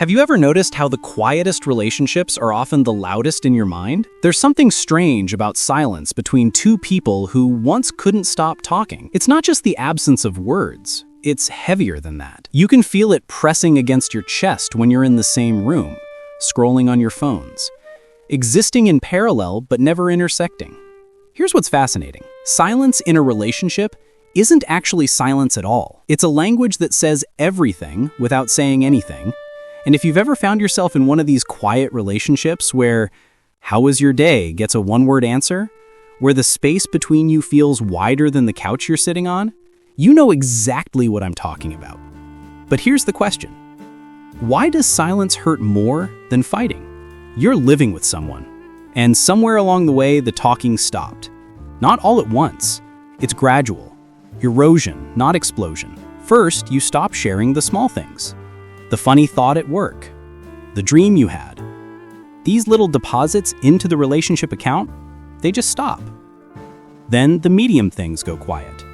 Have you ever noticed how the quietest relationships are often the loudest in your mind? There's something strange about silence between two people who once couldn't stop talking. It's not just the absence of words. It's heavier than that. You can feel it pressing against your chest when you're in the same room, scrolling on your phones, existing in parallel but never intersecting. Here's what's fascinating. Silence in a relationship isn't actually silence at all. It's a language that says everything without saying anything. And if you've ever found yourself in one of these quiet relationships where "how was your day" gets a one-word answer, where the space between you feels wider than the couch you're sitting on, you know exactly what I'm talking about. But here's the question. Why does silence hurt more than fighting? You're living with someone, and somewhere along the way the talking stopped. Not all at once. It's gradual. Erosion, not explosion. First, you stop sharing the small things. The funny thought at work, the dream you had. These little deposits into the relationship account, they just stop. Then the medium things go quiet.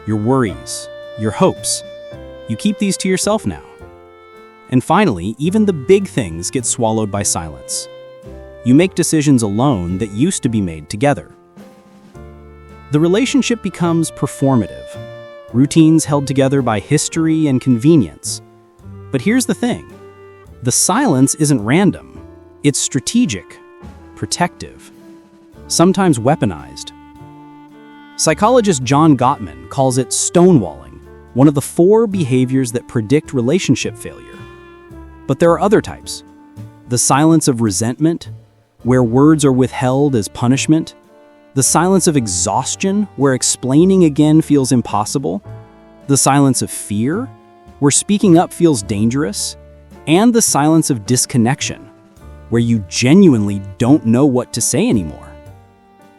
Your worries, your hopes. You keep these to yourself now. And finally, even the big things get swallowed by silence. You make decisions alone that used to be made together. The relationship becomes performative, routines held together by history and convenience. But here's the thing. The silence isn't random. It's strategic, protective, sometimes weaponized. Psychologist John Gottman calls it stonewalling, one of the 4 behaviors that predict relationship failure. But there are other types. The silence of resentment, where words are withheld as punishment. The silence of exhaustion, where explaining again feels impossible. The silence of fear, where speaking up feels dangerous, and the silence of disconnection, where you genuinely don't know what to say anymore.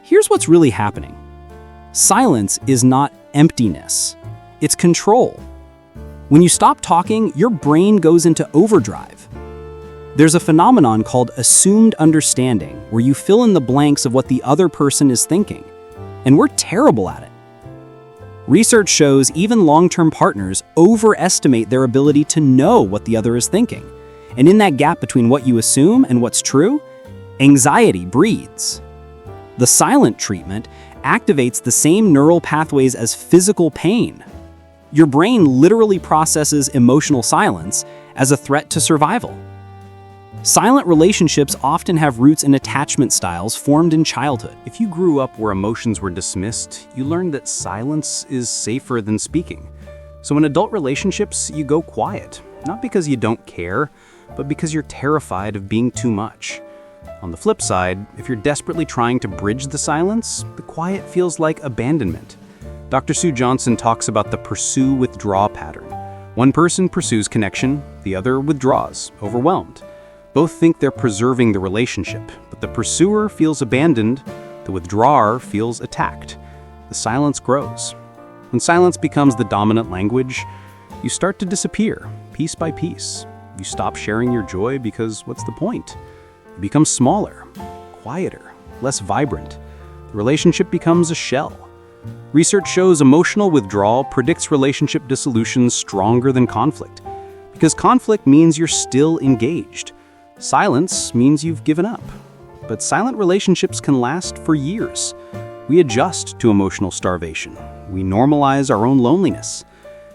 Here's what's really happening. Silence is not emptiness, it's control. When you stop talking, your brain goes into overdrive. There's a phenomenon called assumed understanding, where you fill in the blanks of what the other person is thinking, and we're terrible at it. Research shows even long-term partners overestimate their ability to know what the other is thinking. And in that gap between what you assume and what's true, anxiety breeds. The silent treatment activates the same neural pathways as physical pain. Your brain literally processes emotional silence as a threat to survival. Silent relationships often have roots in attachment styles formed in childhood. If you grew up where emotions were dismissed, you learned that silence is safer than speaking. So in adult relationships, you go quiet, not because you don't care, but because you're terrified of being too much. On the flip side, if you're desperately trying to bridge the silence, the quiet feels like abandonment. Dr. Sue Johnson talks about the pursue-withdraw pattern. One person pursues connection, the other withdraws, overwhelmed. Both think they're preserving the relationship, but the pursuer feels abandoned, the withdrawer feels attacked. The silence grows. When silence becomes the dominant language, you start to disappear, piece by piece. You stop sharing your joy because what's the point? You become smaller, quieter, less vibrant. The relationship becomes a shell. Research shows emotional withdrawal predicts relationship dissolution stronger than conflict, because conflict means you're still engaged. Silence means you've given up. But silent relationships can last for years. We adjust to emotional starvation. We normalize our own loneliness.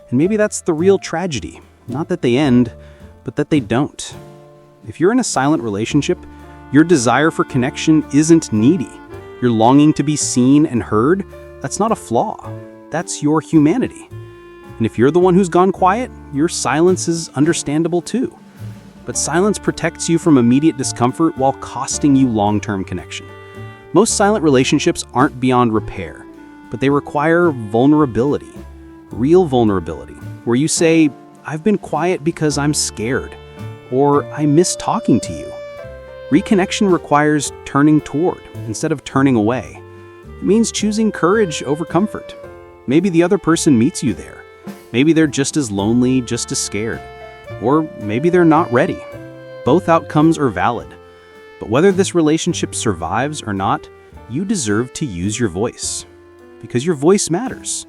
And maybe that's the real tragedy. Not that they end, but that they don't. If you're in a silent relationship, your desire for connection isn't needy. Your longing to be seen and heard, that's not a flaw. That's your humanity. And if you're the one who's gone quiet, your silence is understandable too. But silence protects you from immediate discomfort while costing you long-term connection. Most silent relationships aren't beyond repair, but they require vulnerability, real vulnerability, where you say, "I've been quiet because I'm scared," or "I miss talking to you." Reconnection requires turning toward instead of turning away. It means choosing courage over comfort. Maybe the other person meets you there. Maybe they're just as lonely, just as scared. Or maybe they're not ready. Both outcomes are valid. But whether this relationship survives or not, you deserve to use your voice. Because your voice matters.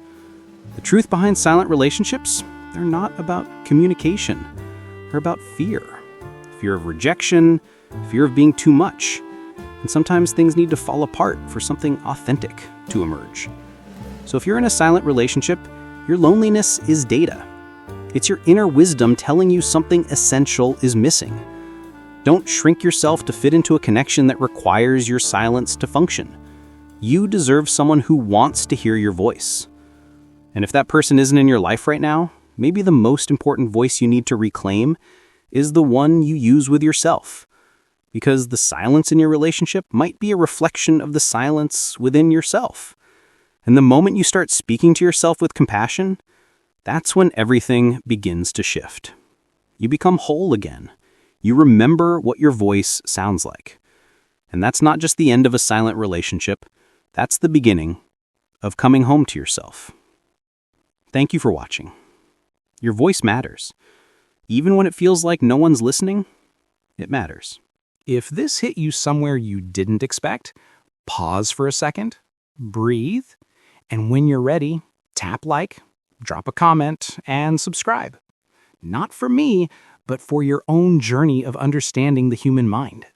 The truth behind silent relationships, they're not about communication. They're about fear. fear of rejection, fear of being too much. And sometimes things need to fall apart for something authentic to emerge. So if you're in a silent relationship, your loneliness is data. It's your inner wisdom telling you something essential is missing. Don't shrink yourself to fit into a connection that requires your silence to function. You deserve someone who wants to hear your voice. And if that person isn't in your life right now, maybe the most important voice you need to reclaim is the one you use with yourself. Because the silence in your relationship might be a reflection of the silence within yourself. And the moment you start speaking to yourself with compassion, that's when everything begins to shift. You become whole again. You remember what your voice sounds like. And that's not just the end of a silent relationship. That's the beginning of coming home to yourself. Thank you for watching. Your voice matters. Even when it feels like no one's listening, it matters. If this hit you somewhere you didn't expect, pause for a second, breathe, and when you're ready, tap like, drop a comment, and subscribe. Not for me, but for your own journey of understanding the human mind.